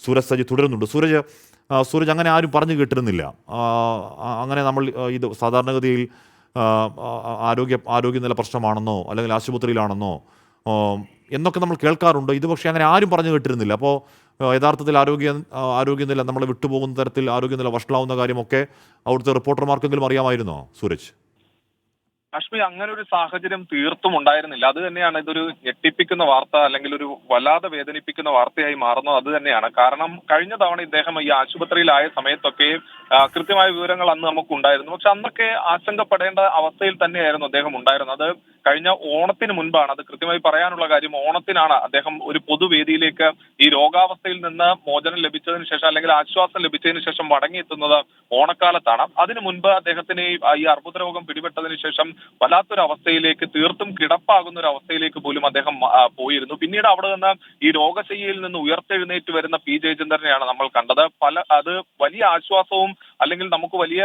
സൂരജ് സജി തുടരുന്നുണ്ട്. സൂരജ് അങ്ങനെ ആരും പറഞ്ഞു കേട്ടിരുന്നില്ല. അങ്ങനെ നമ്മൾ ഇത് സാധാരണഗതിയിൽ ആരോഗ്യനില പ്രശ്നമാണെന്നോ അല്ലെങ്കിൽ ആശുപത്രിയിലാണെന്നോ ആ, എന്നൊക്കെ നമ്മൾ കേൾക്കാറുണ്ട്. ഇത് പക്ഷേ അങ്ങനെ ആരും പറഞ്ഞു കേട്ടിരുന്നില്ല. അപ്പോൾ യഥാർത്ഥത്തിൽ ആരോഗ്യനില നമ്മളെ വിട്ടുപോകുന്ന തരത്തിൽ ആരോഗ്യനില വഷളാവുന്ന കാര്യമൊക്കെ അവിടുത്തെ റിപ്പോർട്ടർമാർക്കെങ്കിലും അറിയാമായിരുന്നോ സൂരജ്? അശ്മി, അങ്ങനെ ഒരു സാഹചര്യം തീർത്തും ഉണ്ടായിരുന്നില്ല. അത് തന്നെയാണ് ഇതൊരു ഞെട്ടിപ്പിക്കുന്ന വാർത്ത, അല്ലെങ്കിൽ ഒരു വല്ലാതെ വേദനിപ്പിക്കുന്ന വാർത്തയായി മാറുന്നത്. അത് തന്നെയാണ് കാരണം. കഴിഞ്ഞ തവണ ഇദ്ദേഹം ഈ ആശുപത്രിയിലായ സമയത്തൊക്കെ കൃത്യമായ വിവരങ്ങൾ അന്ന് നമുക്ക് ഉണ്ടായിരുന്നു. പക്ഷെ അന്നൊക്കെ ആശങ്കപ്പെടേണ്ട അവസ്ഥയിൽ തന്നെയായിരുന്നു അദ്ദേഹം ഉണ്ടായിരുന്നത്. അത് കഴിഞ്ഞ ഓണത്തിന് മുൻപാണ്. അത് കൃത്യമായി പറയാനുള്ള കാര്യം, ഓണത്തിനാണ് അദ്ദേഹം ഒരു പൊതുവേദിയിലേക്ക് ഈ രോഗാവസ്ഥയിൽ നിന്ന് മോചനം ലഭിച്ചതിന് ശേഷം, അല്ലെങ്കിൽ ആശ്വാസം ലഭിച്ചതിന് ശേഷം മടങ്ങിയെത്തുന്നത് ഓണക്കാലത്താണ്. അതിനു മുൻപ് അദ്ദേഹത്തിന് ഈ അർബുദ രോഗം പിടിപെട്ടതിന് ശേഷം വല്ലാത്തൊരു അവസ്ഥയിലേക്ക്, തീർത്തും കിടപ്പാകുന്ന ഒരു അവസ്ഥയിലേക്ക് പോലും അദ്ദേഹം പോയിരുന്നു. പിന്നീട് അവിടെ നിന്ന് ഈ രോഗശയ്യയിൽ നിന്ന് ഉയർത്തെഴുന്നേറ്റ് വരുന്ന പി ജയചന്ദ്രനെയാണ് നമ്മൾ കണ്ടത്. അത് വലിയ ആശ്വാസവും അല്ലെങ്കിൽ നമുക്ക് വലിയ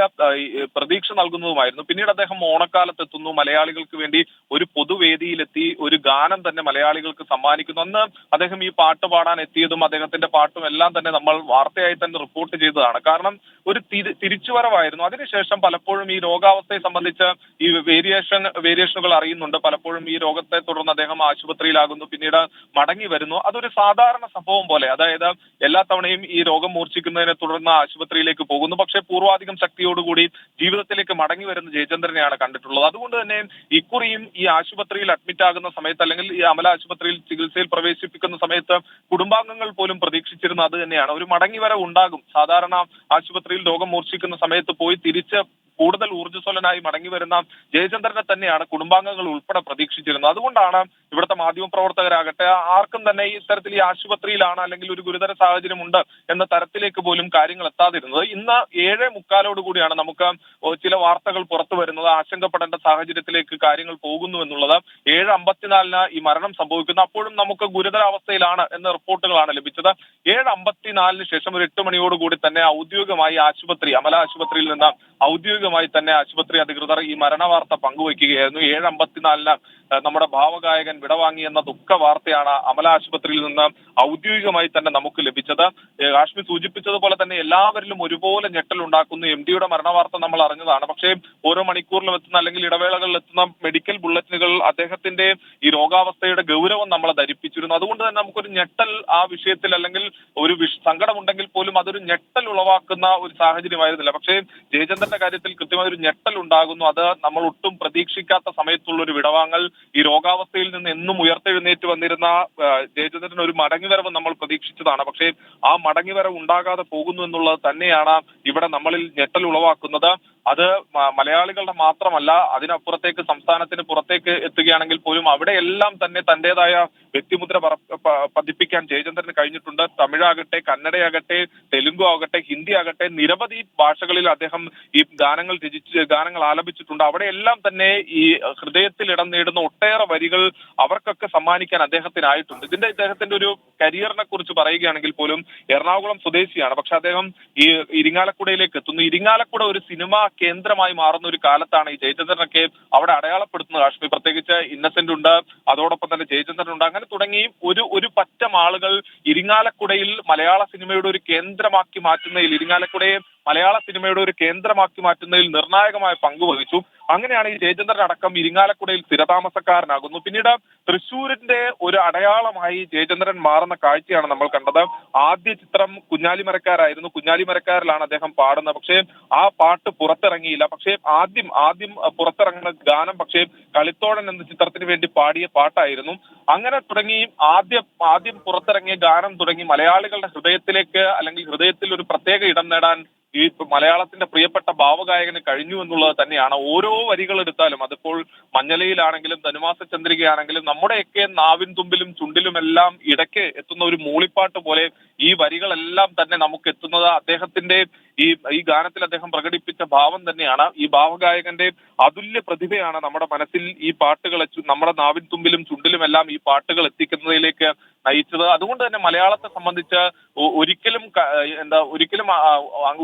പ്രതീക്ഷ നൽകുന്നതുമായിരുന്നു. പിന്നീട് അദ്ദേഹം ഓണക്കാലത്ത് എത്തുന്നു, മലയാളികൾക്ക് വേണ്ടി ഒരു പൊതുവേദിയിലെത്തി ഒരു ഗാനം തന്നെ മലയാളികൾക്ക് സമ്മാനിക്കുന്നു. അന്ന് അദ്ദേഹം ഈ പാട്ട് പാടാൻ എത്തിയതും അദ്ദേഹത്തിന്റെ പാട്ടും എല്ലാം തന്നെ നമ്മൾ വാർത്തയായി തന്നെ റിപ്പോർട്ട് ചെയ്തതാണ്. കാരണം ഒരു തിരിച്ചുവരവായിരുന്നു. അതിനുശേഷം പലപ്പോഴും ഈ രോഗാവസ്ഥയെ സംബന്ധിച്ച് ഈ വേരിയേഷനുകൾ അറിയുന്നുണ്ട്. പലപ്പോഴും ഈ രോഗത്തെ തുടർന്ന് അദ്ദേഹം ആശുപത്രിയിലാകുന്നു, പിന്നീട് മടങ്ങി വരുന്നു. അതൊരു സാധാരണ സംഭവം പോലെ, അതായത് എല്ലാ തവണയും ഈ രോഗം മൂർച്ഛിക്കുന്നതിനെ തുടർന്ന് ആശുപത്രിയിലേക്ക് പോകുന്നു. പക്ഷേ പൂർവാധികം ശക്തിയോടുകൂടി ജീവിതത്തിലേക്ക് മടങ്ങി വരുന്ന ജയചന്ദ്രനെയാണ് കണ്ടിട്ടുള്ളത്. അതുകൊണ്ട് തന്നെ ഇക്കുറിയും ഈ ആശുപത്രിയിൽ അഡ്മിറ്റ് ആകുന്ന സമയത്ത്, അല്ലെങ്കിൽ ഈ അമല ആശുപത്രിയിൽ ചികിത്സയിൽ പ്രവേശിപ്പിക്കുന്ന സമയത്ത് കുടുംബാംഗങ്ങൾ പോലും പ്രതീക്ഷിച്ചിരുന്നത് അത് തന്നെയാണ്. ഒരു മടങ്ങിവരവ് ഉണ്ടാകും. സാധാരണ ആശുപത്രിയിൽ രോഗം മൂർച്ഛിക്കുന്ന സമയത്ത് പോയി തിരിച്ച് കൂടുതൽ ഊർജ്ജസ്വലനായി മടങ്ങി വരുന്ന ജയചന്ദ്രനെ തന്നെയാണ് കുടുംബാംഗങ്ങൾ ഉൾപ്പെടെ പ്രതീക്ഷിച്ചിരുന്നത്. അതുകൊണ്ടാണ് ഇവിടുത്തെ മാധ്യമപ്രവർത്തകരാകട്ടെ ആർക്കും തന്നെ ഈ തരത്തിൽ ഈ ആശുപത്രിയിലാണ് അല്ലെങ്കിൽ ഒരു ഗുരുതര സാഹചര്യം ഉണ്ട് എന്ന തരത്തിലേക്ക് പോലും കാര്യങ്ങൾ എത്താതിരുന്നത്. ഇന്ന് 7:45 കൂടിയാണ് നമുക്ക് ചില വാർത്തകൾ പുറത്തു വരുന്നത്. ആശങ്കപ്പെടേണ്ട സാഹചര്യത്തിലേക്ക് കാര്യങ്ങൾ പോകുന്നു എന്നുള്ളത്. 7:54 ഈ മരണം സംഭവിക്കുന്നു. അപ്പോഴും നമുക്ക് ഗുരുതരാവസ്ഥയിലാണ് എന്ന റിപ്പോർട്ടുകളാണ് ലഭിച്ചത്. 7:54 ശേഷം ഒരു 8 മണിയോടുകൂടി തന്നെ ഔദ്യോഗികമായി അമല ആശുപത്രിയിൽ നിന്ന് ഔദ്യോഗികമായി തന്നെ ആശുപത്രി അധികൃതർ ഈ മരണവാർത്ത പങ്കുവയ്ക്കുകയായിരുന്നു. 7:54 നമ്മുടെ ഭാവഗായകൻ വിടവാങ്ങി എന്ന ദുഃഖ വാർത്തയാണ് അമല ആശുപത്രിയിൽ നിന്ന് ഔദ്യോഗികമായി തന്നെ നമുക്ക് ലഭിച്ചത്. കാശ്മീർ സൂചിപ്പിച്ചതുപോലെ തന്നെ എല്ലാവരിലും ഒരുപോലെ ഞെട്ടലുണ്ടാക്കുന്നു. MD-യുടെ മരണവാർത്ത നമ്മൾ അറിഞ്ഞതാണ്. പക്ഷേ ഓരോ മണിക്കൂറിലും എത്തുന്ന അല്ലെങ്കിൽ ഇടവേളകളിൽ എത്തുന്ന മെഡിക്കൽ ബുള്ളറ്റിനുകൾ അദ്ദേഹത്തിന്റെ ഈ രോഗാവസ്ഥയുടെ ഗൗരവം നമ്മളെ ധരിപ്പിച്ചിരുന്നു. അതുകൊണ്ട് തന്നെ നമുക്കൊരു ഞെട്ടൽ ആ വിഷയത്തിൽ, അല്ലെങ്കിൽ ഒരു സങ്കടമുണ്ടെങ്കിൽ പോലും അതൊരു ഞെട്ടൽ ഉളവാക്കുന്ന ഒരു സാഹചര്യമായിരുന്നില്ല. പക്ഷേ ജയചന്ദ്രന്റെ കാര്യത്തിൽ കൃത്യമായ ഒരു ഞെട്ടൽ ഉണ്ടാകുന്നു. അത് നമ്മൾ ഒട്ടും പ്രതീക്ഷിക്കാത്ത സമയത്തുള്ള ഒരു വിടവാങ്ങൽ. ഈ രോഗാവസ്ഥയിൽ നിന്ന് എന്നും ഉയർത്തെഴുന്നേറ്റ് വന്നിരുന്ന ജയചന്ദ്രൻ ഒരു മടങ്ങിവരവ് നമ്മൾ പ്രതീക്ഷിച്ചതാണ്. പക്ഷേ ആ മടങ്ങിവരവ് ഉണ്ടാകാതെ പോകുന്നു എന്നുള്ളത് തന്നെയാണ് ഇവിടെ നമ്മളിൽ ഞെട്ടൽ ഉളവാക്കുന്നത്. അത് മലയാളികളുടെ മാത്രമല്ല, അതിനപ്പുറത്തേക്ക് സംസ്ഥാനത്തിന് പുറത്തേക്ക് എത്തുകയാണെങ്കിൽ പോലും അവിടെയെല്ലാം തന്നെ തന്റേതായ വ്യക്തിമുദ്ര പതിപ്പിക്കാൻ ജയചന്ദ്രന് കഴിഞ്ഞിട്ടുണ്ട്. തമിഴാകട്ടെ, കന്നഡയാകട്ടെ, തെലുങ്കു ആകട്ടെ, ഹിന്ദി ആകട്ടെ, നിരവധി ഭാഷകളിൽ അദ്ദേഹം ഈ ഗാനങ്ങൾ ആലപിച്ചിട്ടുണ്ട്. അവിടെയെല്ലാം തന്നെ ഈ ഹൃദയത്തിൽ ഇടം നേടുന്ന ഒട്ടേറെ വരികൾ അവർക്കൊക്കെ സമ്മാനിക്കാൻ അദ്ദേഹത്തിനായിട്ടുണ്ട്. ഇദ്ദേഹത്തിന്റെ ഒരു കരിയറിനെ കുറിച്ച് പറയുകയാണെങ്കിൽ പോലും എറണാകുളം സ്വദേശിയാണ്. പക്ഷെ അദ്ദേഹം ഈ ഇരിങ്ങാലക്കുടയിലേക്ക് എത്തുന്നു. ഇരിങ്ങാലക്കുട ഒരു സിനിമാ കേന്ദ്രമായി മാറുന്ന ഒരു കാലത്താണ് ഈ ജയചന്ദ്രനൊക്കെ അവിടെ അടയാളപ്പെടുത്തുന്നത്. കാശ്മീർ പ്രത്യേകിച്ച് ഇന്നസെന്റ് ഉണ്ട്, അതോടൊപ്പം തന്നെ ജയചന്ദ്രൻ ഉണ്ട്. അങ്ങനെ തുടങ്ങി ഒരു പറ്റം ആളുകൾ ഇരിങ്ങാലക്കുടയിൽ മലയാള സിനിമയുടെ ഒരു കേന്ദ്രമാക്കി മാറ്റുന്നതിൽ, ഇരിങ്ങാലക്കുടയെ മലയാള സിനിമയുടെ ഒരു കേന്ദ്രമാക്കി മാറ്റുന്നതിൽ നിർണായകമായ പങ്ക് വഹിച്ചു. അങ്ങനെയാണ് ഈ ജയചന്ദ്രൻ അടക്കം ഇരിങ്ങാലക്കുടയിൽ സ്ഥിരതാമസക്കാരനാകുന്നു. പിന്നീട് തൃശ്ശൂരിന്റെ ഒരു അടയാളമായി ജയചന്ദ്രൻ മാറുന്ന കാഴ്ചയാണ് നമ്മൾ കണ്ടത്. ആദ്യ ചിത്രം കുഞ്ഞാലിമരക്കാരായിരുന്നു. കുഞ്ഞാലിമരക്കാരിലാണ് അദ്ദേഹം പാടുന്നത്. പക്ഷേ ആ പാട്ട് പുറത്തിറങ്ങിയില്ല. പക്ഷേ ആദ്യം പുറത്തിറങ്ങുന്ന ഗാനം പക്ഷേ കളിത്തോഴൻ എന്ന ചിത്രത്തിന് വേണ്ടി പാടിയ പാട്ടായിരുന്നു. അങ്ങനെ തുടങ്ങി ആദ്യം പുറത്തിറങ്ങിയ ഗാനം തുടങ്ങി മലയാളികളുടെ ഹൃദയത്തിലേക്ക്, അല്ലെങ്കിൽ ഹൃദയത്തിൽ ഒരു പ്രത്യേക ഇടം നേടാൻ ഈ മലയാളത്തിന്റെ പ്രിയപ്പെട്ട ഭാവഗായകന് കഴിഞ്ഞു എന്നുള്ളത് തന്നെയാണ്. ഓരോ വരികൾ എടുത്താലും, അതിപ്പോൾ മഞ്ഞലയിലാണെങ്കിലും ധനുമാസ ചന്ദ്രികയാണെങ്കിലും നമ്മുടെയൊക്കെ നാവിൻ തുമ്പിലും ചുണ്ടിലുമെല്ലാം ഇടയ്ക്ക് എത്തുന്ന ഒരു മൂളിപ്പാട്ട് പോലെ ഈ വരികളെല്ലാം തന്നെ നമുക്ക് എത്തുന്നത് അദ്ദേഹത്തിന്റെ ഈ ഗാനത്തിൽ അദ്ദേഹം പ്രകടിപ്പിച്ച ഭാവം തന്നെയാണ്. ഈ ഭാവഗായകന്റെ അതുല്യ പ്രതിഭയാണ് നമ്മുടെ മനസ്സിൽ ഈ പാട്ടുകൾ, നമ്മുടെ നാവിൻ തുമ്പിലും ചുണ്ടിലുമെല്ലാം ഈ പാട്ടുകൾ എത്തിക്കുന്നതിലേക്ക് നയിച്ചത്. അതുകൊണ്ട് തന്നെ മലയാളത്തെ സംബന്ധിച്ച് ഒരിക്കലും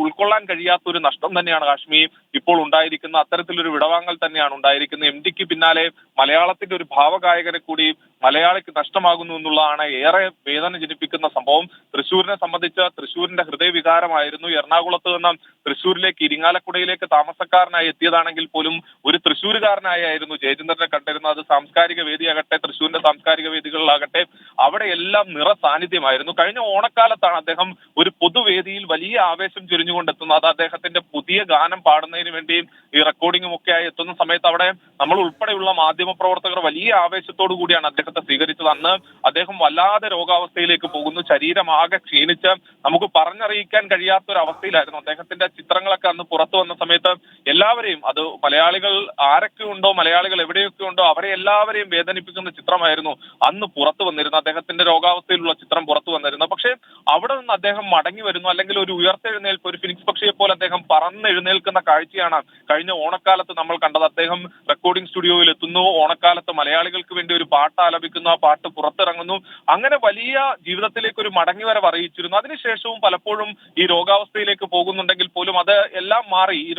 ഉൾക്കൊള്ളാൻ കഴിയാത്ത ഒരു നഷ്ടം തന്നെയാണ് ഹാഷ്മി ഇപ്പോൾ ഉണ്ടായിരിക്കുന്ന. അത്തരത്തിലൊരു വിടവാങ്ങൽ തന്നെയാണ് ഉണ്ടായിരിക്കുന്നത്. എം ഡിക്ക് പിന്നാലെ മലയാളത്തിന്റെ ഒരു ഭാവഗായകനെ കൂടി മലയാളിക്ക് നഷ്ടമാകുന്നു എന്നുള്ളതാണ് ഏറെ വേദന ജനിപ്പിക്കുന്ന സംഭവം. തൃശ്ശൂരിനെ സംബന്ധിച്ച് തൃശ്ശൂരിന്റെ ഹൃദയവികാരമായിരുന്നു. എറണാകുളത്ത് നിന്ന് തൃശ്ശൂരിലേക്ക് ഇരിങ്ങാലക്കുടയിലേക്ക് താമസക്കാരനായി എത്തിയതാണെങ്കിൽ പോലും ഒരു തൃശ്ശൂരുകാരനായിരുന്നു ജയചന്ദ്രനെ കണ്ടിരുന്നത്. അത് സാംസ്കാരിക വേദിയാകട്ടെ, തൃശ്ശൂരിന്റെ സാംസ്കാരിക വേദികളിലാകട്ടെ, അവിടെയെല്ലാം നിറ സാന്നിധ്യമായിരുന്നു. കഴിഞ്ഞ ഓണക്കാലത്താണ് അദ്ദേഹം ഒരു പൊതുവേദിയിൽ വലിയ ആവേശം ചൊരിഞ്ഞുകൊണ്ടെത്തുന്നത്. അത് അദ്ദേഹത്തിന്റെ പുതിയ ഗാനം പാടുന്നതിന് വേണ്ടിയും ഈ റെക്കോർഡിംഗും ഒക്കെ ആയി എത്തുന്ന സമയത്ത് അവിടെ നമ്മൾ ഉൾപ്പെടെയുള്ള മാധ്യമപ്രവർത്തകർ വലിയ ആവേശത്തോടു കൂടിയാണ് അദ്ദേഹത്തെ സ്വീകരിച്ചത്. അന്ന് അദ്ദേഹം വല്ലാതെ രോഗാവസ്ഥയിലേക്ക് പോകുന്നു. ശരീരമാകെ ക്ഷീണിച്ച് നമുക്ക് പറഞ്ഞറിയിക്കാൻ കഴിയാത്ത ഒരു അവസ്ഥയിലായിരുന്നു. അദ്ദേഹത്തിന്റെ ചിത്രങ്ങളൊക്കെ അന്ന് പുറത്തു വന്ന സമയത്ത് എല്ലാവരെയും, അത് മലയാളികൾ ആരൊക്കെ ഉണ്ടോ, മലയാളികൾ എവിടെയൊക്കെ ഉണ്ടോ, അവരെ എല്ലാവരെയും വേദനിപ്പിക്കുന്ന ചിത്രമായിരുന്നു അന്ന് പുറത്തു വന്നിരുന്നത്. അദ്ദേഹത്തിന്റെ രോഗാവസ്ഥയിലുള്ള ചിത്രം പുറത്തു വന്നിരുന്നത്. പക്ഷേ അവിടെ നിന്ന് അദ്ദേഹം മടങ്ങി വരുന്നു, അല്ലെങ്കിൽ ഒരു ഉയർത്തെഴുന്നേൽപ്പ്, ഒരു ഫിനിക്സ് പക്ഷിയെ പോലെ അദ്ദേഹം പറന്നെഴുന്നേൽക്കുന്ന കാഴ്ചയാണ് കഴിഞ്ഞ ഓണക്കാലത്ത് നമ്മൾ കണ്ടത്. അദ്ദേഹം റെക്കോർഡിംഗ് സ്റ്റുഡിയോയിൽ എത്തുന്നു, ഓണക്കാലത്ത് മലയാളികൾക്ക് വേണ്ടി ഒരു പാട്ട് ആലപിക്കുന്നു, ആ പാട്ട് പുറത്തിറങ്ങുന്നു. അങ്ങനെ വലിയ ജീവിതത്തിലേക്ക് ഒരു മടങ്ങിവരവ് അറിയിച്ചിരുന്നു. അതിനുശേഷവും പലപ്പോഴും ഈ രോഗാവസ്ഥയിലേക്ക് പോകുന്നുണ്ടെങ്കിൽ പോലും അത് എല്ലാം മാറി ഈ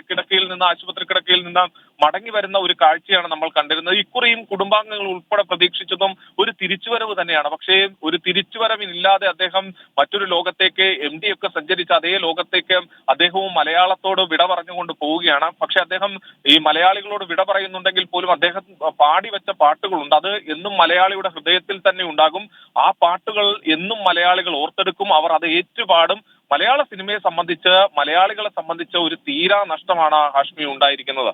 കിടക്കയിൽ നിന്ന്, ആശുപത്രി കിടക്കയിൽ നിന്ന് മടങ്ങി വരുന്ന ഒരു കാഴ്ചയാണ് നമ്മൾ കണ്ടിരുന്നത്. ഇക്കുറിയും കുടുംബാംഗങ്ങൾ ഉൾപ്പെടെ പ്രതീക്ഷിച്ചതും ഒരു തിരിച്ചുവരവ് തന്നെയാണ്. പക്ഷേ ഒരു തിരിച്ചുവരവില്ലാതെ അദ്ദേഹം മറ്റൊരു ലോകത്തേക്ക്, എം ഡി ഒക്കെ സഞ്ചരിച്ച അതേ ലോകത്തേക്ക് അദ്ദേഹവും മലയാളത്തോട് വിട പറഞ്ഞുകൊണ്ട് പോവുകയാണ്. പക്ഷെ അദ്ദേഹം ഈ മലയാളികളോട് വിട പറയുന്നുണ്ടെങ്കിൽ പോലും അദ്ദേഹം പാടിവെച്ച പാട്ടുകളുണ്ട്. അത് എന്നും മലയാളിയുടെ ഹൃദയത്തിൽ തന്നെ ഉണ്ടാകും. ആ പാട്ടുകൾ എന്നും മലയാളികൾ ഓർത്തെടുക്കും. അവർ അത് ഏറ്റുപാടും. മലയാള സിനിമയെ സംബന്ധിച്ച്, മലയാളികളെ സംബന്ധിച്ച് ഒരു തീരാ നഷ്ടമാണ് ഹാഷ്മി ഉണ്ടായിരിക്കുന്നത്.